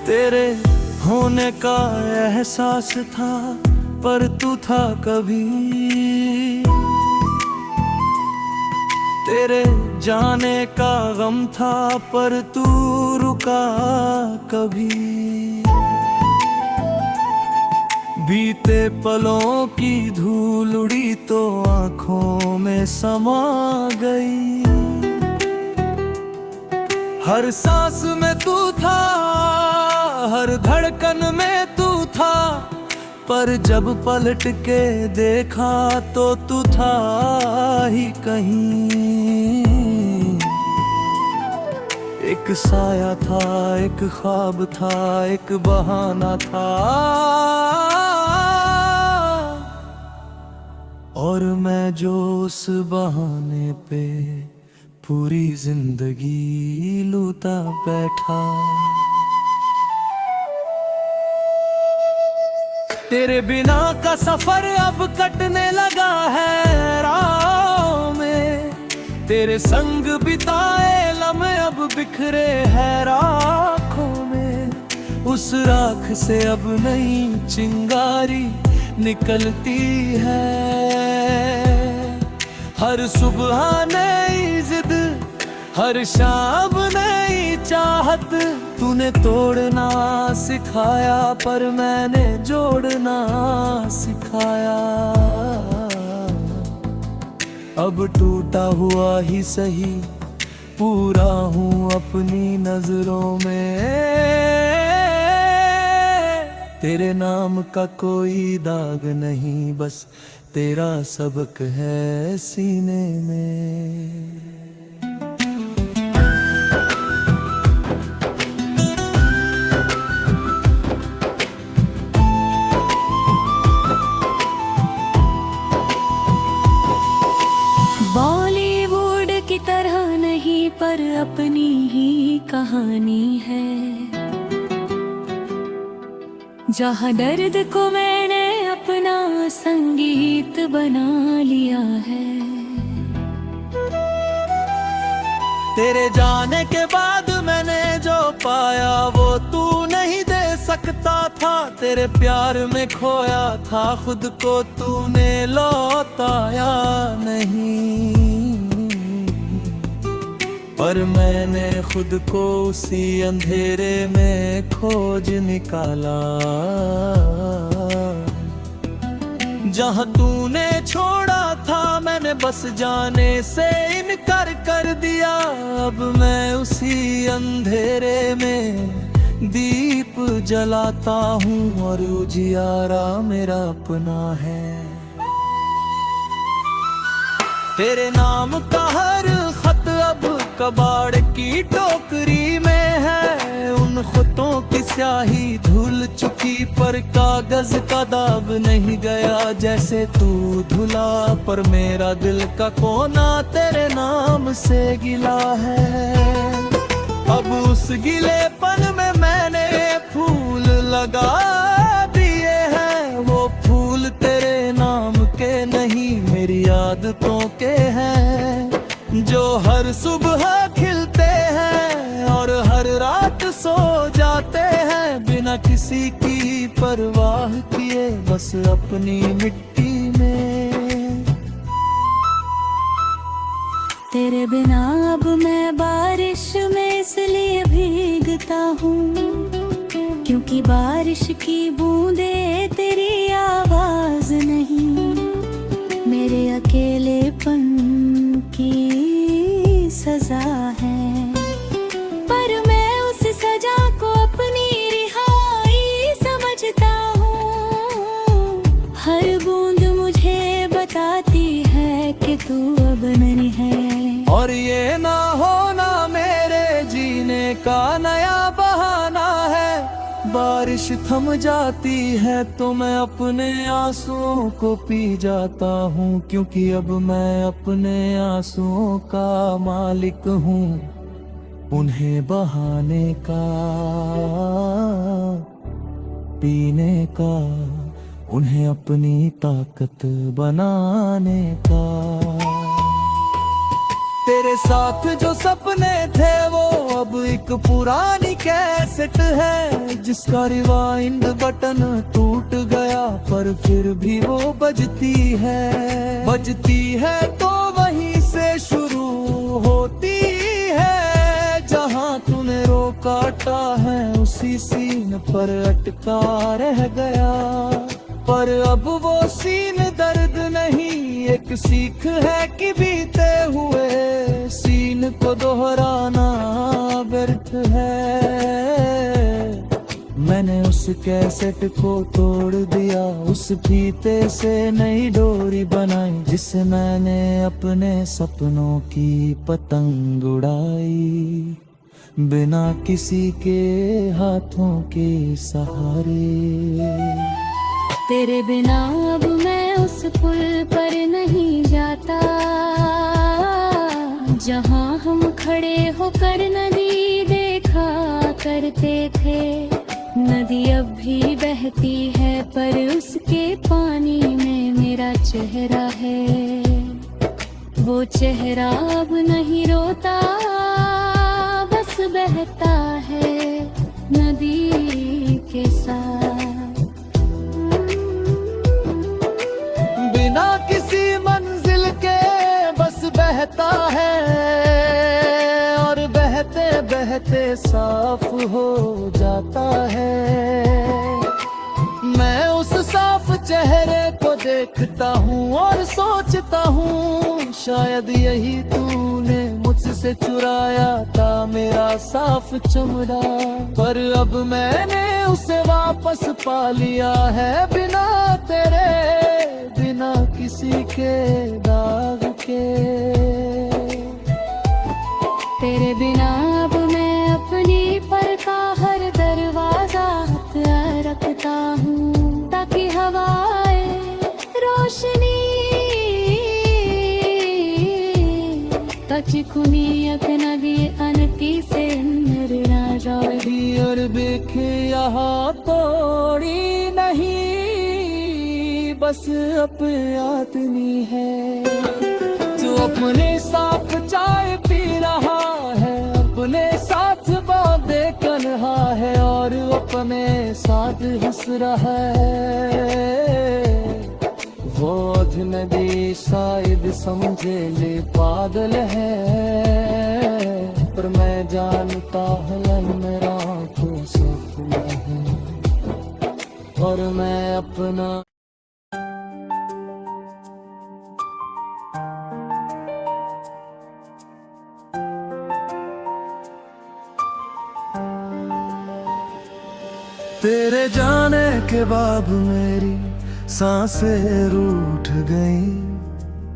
तेरे होने का एहसास था पर तू था कभी, तेरे जाने का गम था पर तू रुका कभी। बीते पलों की धूल उड़ी तो आंखों में समा गई, हर सांस में तू था, हर धड़कन में तू था, पर जब पलट के देखा तो तू था ही कहीं। एक साया था, एक ख्वाब था, एक बहाना था, और मैं जो उस बहाने पे पूरी जिंदगी लूटा बैठा। तेरे बिना का सफर अब कटने लगा है राहों में, तेरे संग बिताए लम्हे अब बिखरे हैं राखों में। उस राख से अब नई चिंगारी निकलती है, हर सुबह नई जिद, हर शाम नई चाहत। तूने तोड़ना सिखाया पर मैंने जोड़ना सिखाया। अब टूटा हुआ ही सही पूरा हूँ अपनी नजरों में, तेरे नाम का कोई दाग नहीं, बस तेरा सबक है सीने में। बॉलीवुड की तरह नहीं पर अपनी ही कहानी है, जहाँ दर्द को मैंने अपना संगीत बना लिया है। तेरे जाने के बाद मैंने जो पाया वो तू नहीं दे सकता था, तेरे प्यार में खोया था खुद को तूने लौटाया नहीं। पर मैंने खुद को उसी अंधेरे में खोज निकाला, जहाँ तूने छोड़ा था मैंने बस जाने से इनकार कर दिया। अब मैं उसी अंधेरे में दीप जलाता हूँ और उजियारा मेरा अपना है। तेरे नाम का हर खत अब कबाड़ की टोकरी में है, उन खतों की स्याही धुल चुकी पर कागज का दाग नहीं गया जैसे तू धुला। पर मेरा दिल का कोना तेरे नाम से गिला है, अब उस गिलेपन में मैंने फूल लगा दिए हैं। वो फूल तेरे नाम के नहीं मेरी आदतों के हैं, जो हर सुबह खिलते हैं और हर रात सो जाते हैं बिना किसी की परवाह किए बस अपनी मिट्टी में। तेरे बिना अब मैं बारिश में इसलिए भीगता हूँ क्योंकि बारिश की बूंदे तेरी आवाज नहीं, मेरे अकेलेपन की सजा है। पर मैं उस सजा को अपनी रिहाई समझता हूँ, हर बूंद मुझे बताती है कि तू अब नहीं है। और ये ना होना मेरे जीने का नया बहाना है, बारिश थम जाती है तो मैं अपने आंसुओं को पी जाता हूँ, क्योंकि अब मैं अपने आंसुओं का मालिक हूँ, उन्हें बहाने का पीने का, उन्हें अपनी ताकत बनाने का। तेरे मेरे साथ जो सपने थे वो अब एक पुरानी कैसेट है, जिसका रिवाइंड बटन टूट गया पर फिर भी वो बजती है तो वहीं से शुरू होती है। जहां तूने काटा है उसी सीन पर अटका रह गया, पर अब वो सीन दर्द नहीं एक सीख है कि बीते हुए सीन को दोहराना व्यर्थ है। मैंने उस कैसेट को तोड़ दिया, उस फीते से नई डोरी बनाई, जिससे मैंने अपने सपनों की पतंग उड़ाई, बिना किसी के हाथों के सहारे। तेरे बिना अब मैं उस पुल पर नहीं जाता, जहां हम खड़े होकर नदी देखा करते थे। नदी अब भी बहती है पर उसके पानी में मेरा चेहरा है। वो चेहरा अब नहीं रोता, बस बहता है नदी के साथ। बिना किसी मंजिल के बस बहता है और बहते बहते साफ हो जाता है। मैं उस साफ चेहरे को देखता हूँ और सोचता हूँ, शायद यही तूने मुझसे चुराया था मेरा साफ चमड़ा। पर अब मैंने उसे वापस पा लिया है, बिना तेरे, बिना किसी के दाग के। तेरे बिना अब मैं अपनी पर का हर दरवाजा रखता हूँ, ताकि हवाए रोशनी तचकुनी नदी अनती से अंदर ना जाए। और देखे यहाँ तोड़ी नहीं, बस अपने आदमी है जो अपने साथ चाय पी रहा है, अपने साथ बातें कर रहा है और अपने साथ हंस रहा है। वो नदी शायद समझे ले पागल है, पर मैं जानता हूँ मेरा को सपना है और मैं अपना। तेरे जाने के बाद मेरी सांसें रूठ गई,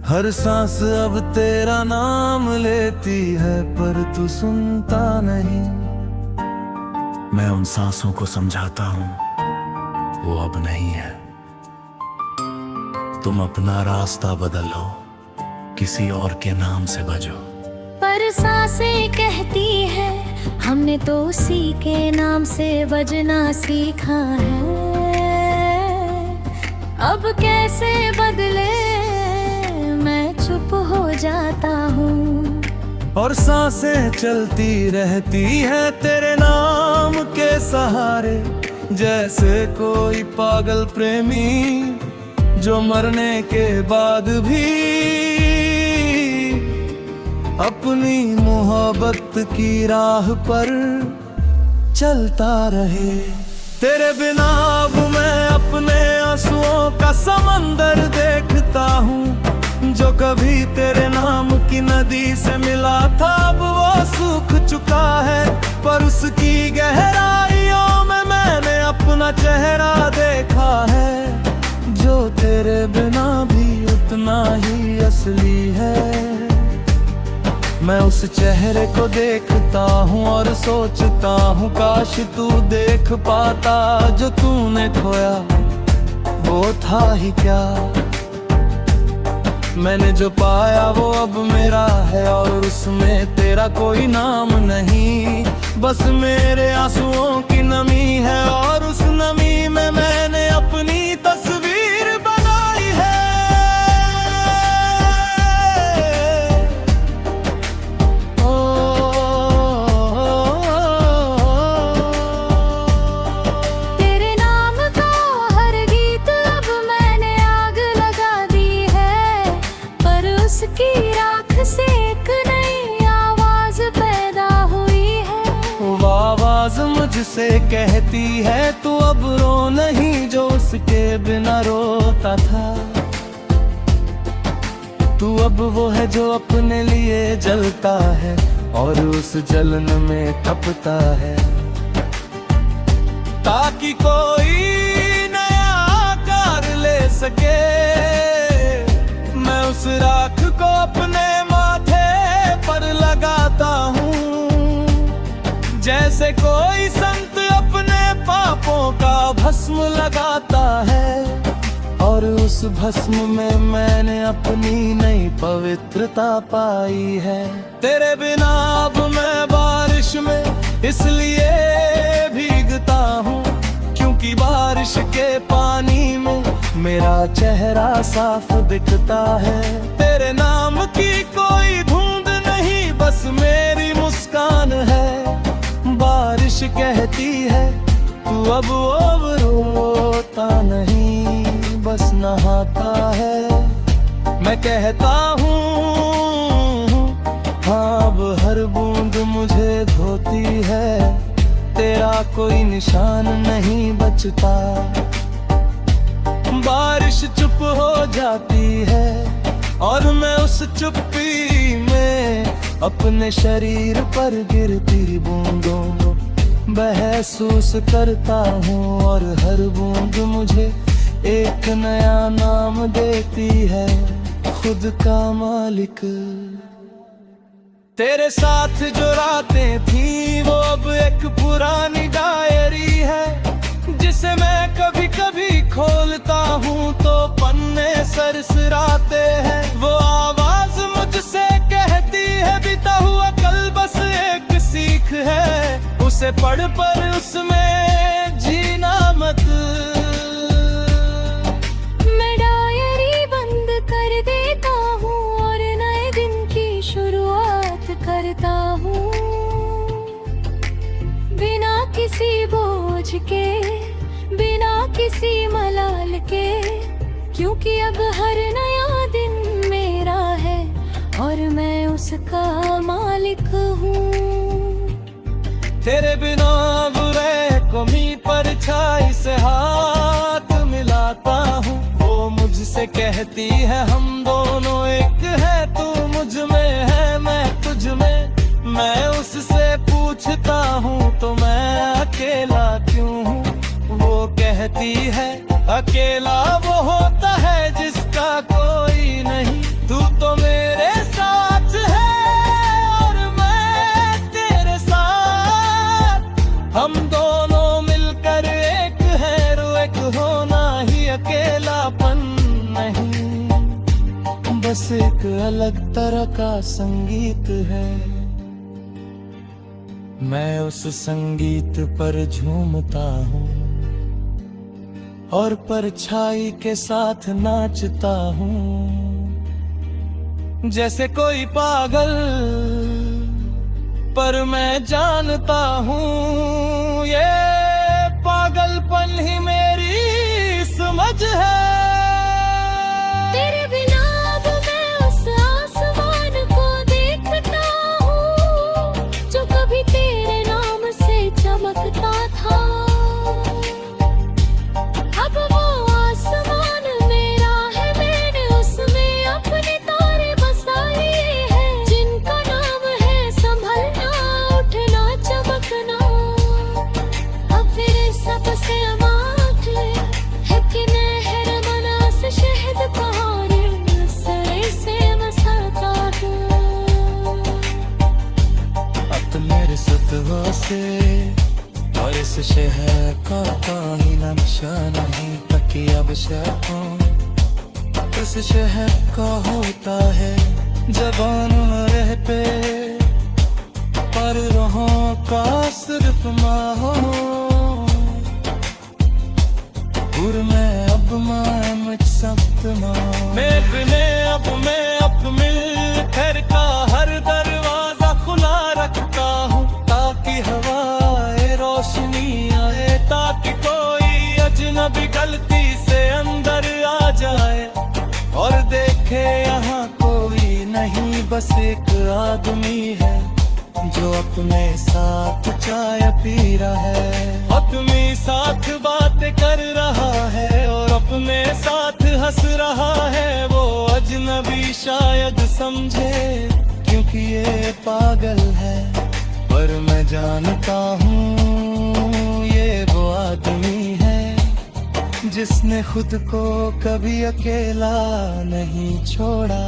हर सांस अब तेरा नाम लेती है पर तू सुनता नहीं। मैं उन सांसों को समझाता हूँ वो अब नहीं है। तुम अपना रास्ता बदलो, किसी और के नाम से बजो। पर सांसें कहती है हमने तो उसी के नाम से बजना सीखा है। अब कैसे बदले, मैं चुप हो जाता हूँ और सांसें चलती रहती है तेरे नाम के सहारे, जैसे कोई पागल प्रेमी जो मरने के बाद भी अपनी मोहब्बत की राह पर चलता रहे। तेरे बिना अब मैं अपने आंसुओं का समंदर देखता हूँ, जो कभी तेरे नाम की नदी से मिला था अब वो सूख चुका है। पर उसकी गहराइयों में मैंने अपना चेहरा देखा है, जो तेरे बिना भी उतना ही असली है। मैं उस चेहरे को देखता हूँ और सोचता हूँ काश तू देख पाता, जो तूने खोया वो था ही क्या। मैंने जो पाया वो अब मेरा है और उसमें तेरा कोई नाम नहीं, बस मेरे आंसुओं की नमी है और उस नमी में मैंने अपनी तस्वीर बनाई है। मुझसे कहती है तू अब रो नहीं, जो उसके बिना रोता था। तू अब वो है जो अपने लिए जलता है और उस जलन में तपता है, ताकि कोई नया आकार ले सके। मैं उस राख को अपने माथे पर लगाता हूँ, जैसे कोई संत अपने पापों का भस्म लगाता है। और उस भस्म में मैंने अपनी नई पवित्रता पाई है। तेरे बिना अब मैं बारिश में इसलिए भीगता हूँ, क्योंकि बारिश के पानी में मेरा चेहरा साफ दिखता है। तेरे नाम की कोई धुंध नहीं, बस मेरी मुस्कान है। बारिश कहती है तू अब रोता नहीं, बस नहाता है। मैं कहता हूँ हाँ, अब हर बूंद मुझे धोती है। तेरा कोई निशान नहीं बचता। बारिश चुप हो जाती है और मैं उस चुप्पी में अपने शरीर पर गिरती बूंदों को महसूस करता हूँ। और हर बूंद मुझे एक नया नाम देती है, खुद का मालिक। तेरे साथ जो रातें थी वो अब एक पुरानी डायरी है, जिसे मैं कभी कभी खोलता हूँ तो पन्ने सरसराते हैं। वो आवाज मुझसे कहती है बीता हुआ कल बस एक सीख है, उसे पढ़ पर उसमें जीना मत। मैं डायरी बंद कर देता हूँ और नए दिन की शुरुआत करता हूँ, बिना किसी बोझ के, बिना किसी मलाल के, क्योंकि अब हर नया दिन मेरा है और मैं उसका मालिक हूँ। तेरे बिना बुरे कमी परछाई से हाथ मिलाता हूँ। वो मुझसे कहती है हम दोनों एक है, तू मुझ में है मैं तुझ में। मैं उससे पूछता हूँ तो मैं अकेला क्यों हूँ? वो कहती है अकेला वो होता है जिसका कोई नहीं। तू तो मेरे साथ है और मैं तेरे साथ, हम दोनों मिलकर एक है। रो एक होना ही अकेलापन नहीं, बस एक अलग तरह का संगीत है। मैं उस संगीत पर झूमता हूँ और परछाई के साथ नाचता हूँ, जैसे कोई पागल, पर मैं जानता हूँ ये पागलपन ही मेरी समझ है। तेरे बिना अब मैं उस आसमान को देखता हूँ जो कभी तेरे नाम से चमकता था। अब वो आसमान मेरा है, मैंने उसमें अपने तारे बसाए हैं, जिनका नाम है संभलना, उठना, चमकना। अब फिर सबसे अमात है कि नहर मना से शहद पहाड़ सरे से मसाता हूँ। अब तो मेरे सतहों से और इस शहर का कहीं नक्शा नहीं, ताकि अब शहरों इस शहर का होता है जबान रह पे, पर राहों का सिर्फ माहौल। पूर में अब मैं सख्त मैं अब मिल घर का हर दरवाजा खुला रखता हूँ, ताकि हवाए रोशनी आए, ताकि कोई अजनबी गलती से अंदर आ जाए और देखे यहाँ कोई नहीं, बस एक आदमी है जो अपने साथ चाय पी रहा है, अपने साथ बात कर रहा है और अपने साथ हंस रहा है। वो अजनबी शायद समझे क्योंकि ये पागल है, पर मैं जानता हूँ ये वो आदमी है जिसने खुद को कभी अकेला नहीं छोड़ा।